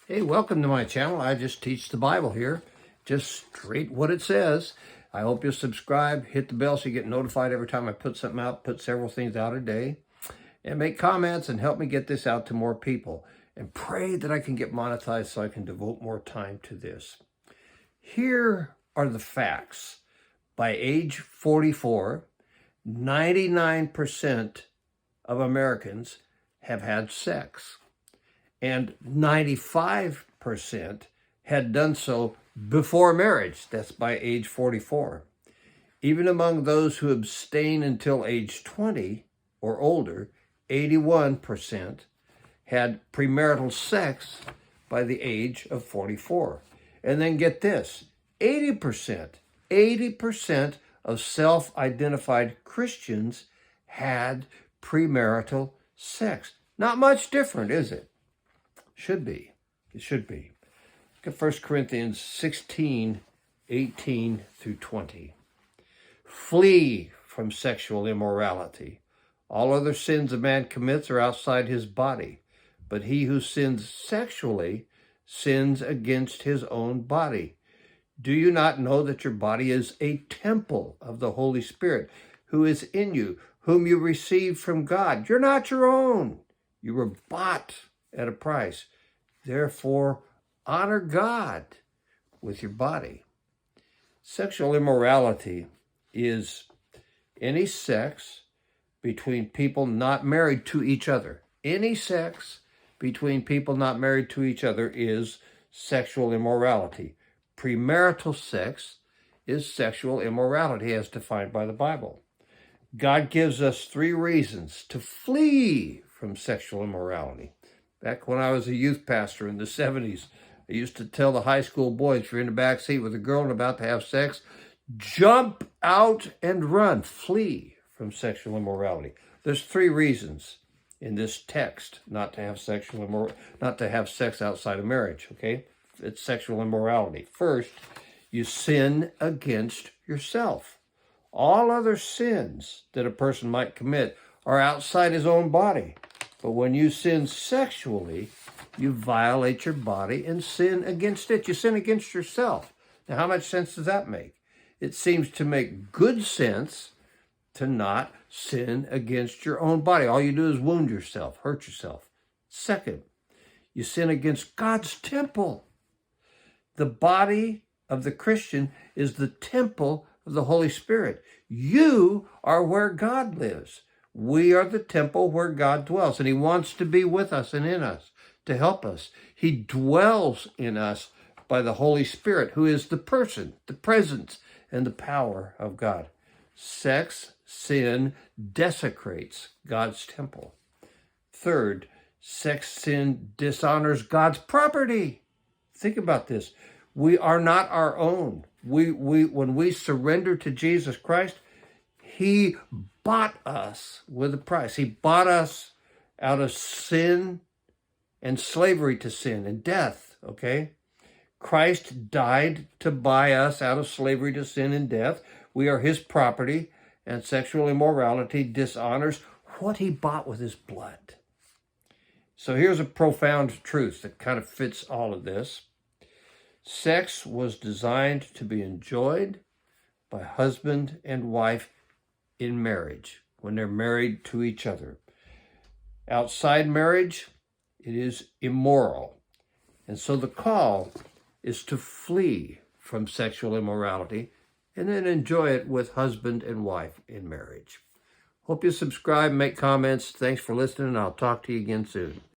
Hey, welcome to my channel. I just teach the Bible here, just straight what it says. I hope you'll subscribe, hit the bell so you get notified every time I put something out, put several things out a day, and make comments and help me get this out to more people. And pray that I can get monetized so I can devote more time to this. Here are the facts. By age 44, 99% of Americans have had sex. And 95% had done so before marriage. That's by age 44. Even among those who abstain until age 20 or older, 81% had premarital sex by the age of 44. And then get this, 80% of self-identified Christians had premarital sex. Not much different, is it? Should be. It should be. Look at 1 Corinthians 16, 18 through 20. Flee from sexual immorality. All other sins a man commits are outside his body, but he who sins sexually sins against his own body. Do you not know that your body is a temple of the Holy Spirit who is in you, whom you received from God? You're not your own. You were bought at a price. Therefore, honor God with your body. Sexual immorality is any sex between people not married to each other. Any sex between people not married to each other is sexual immorality. Premarital sex is sexual immorality as defined by the Bible. God gives us 3 reasons to flee from sexual immorality. Back when I was a youth pastor in the 70s, I used to tell the high school boys, if you're in the back seat with a girl and about to have sex, jump out and run, flee from sexual immorality. There's 3 reasons in this text not to have sex outside of marriage, okay? It's sexual immorality. First, you sin against yourself. All other sins that a person might commit are outside his own body. But when you sin sexually, you violate your body and sin against it. You sin against yourself. Now, how much sense does that make? It seems to make good sense to not sin against your own body. All you do is wound yourself, hurt yourself. Second, you sin against God's temple. The body of the Christian is the temple of the Holy Spirit. You are where God lives. We are the temple where God dwells, and he wants to be with us and in us to help us. He dwells in us by the Holy Spirit, who is the person, the presence, and the power of God. Sex, sin, desecrates God's temple. Third, sex, sin dishonors God's property. Think about this. We are not our own. When we surrender to Jesus Christ, he bought us with a price. He bought us out of sin and slavery to sin and death, okay? Christ died to buy us out of slavery to sin and death. We are his property, and sexual immorality dishonors what he bought with his blood. So here's a profound truth that kind of fits all of this. Sex was designed to be enjoyed by husband and wife in marriage, when they're married to each other. Outside marriage, it is immoral. And so the call is to flee from sexual immorality and then enjoy it with husband and wife in marriage. Hope you subscribe, make comments. Thanks for listening, and I'll talk to you again soon.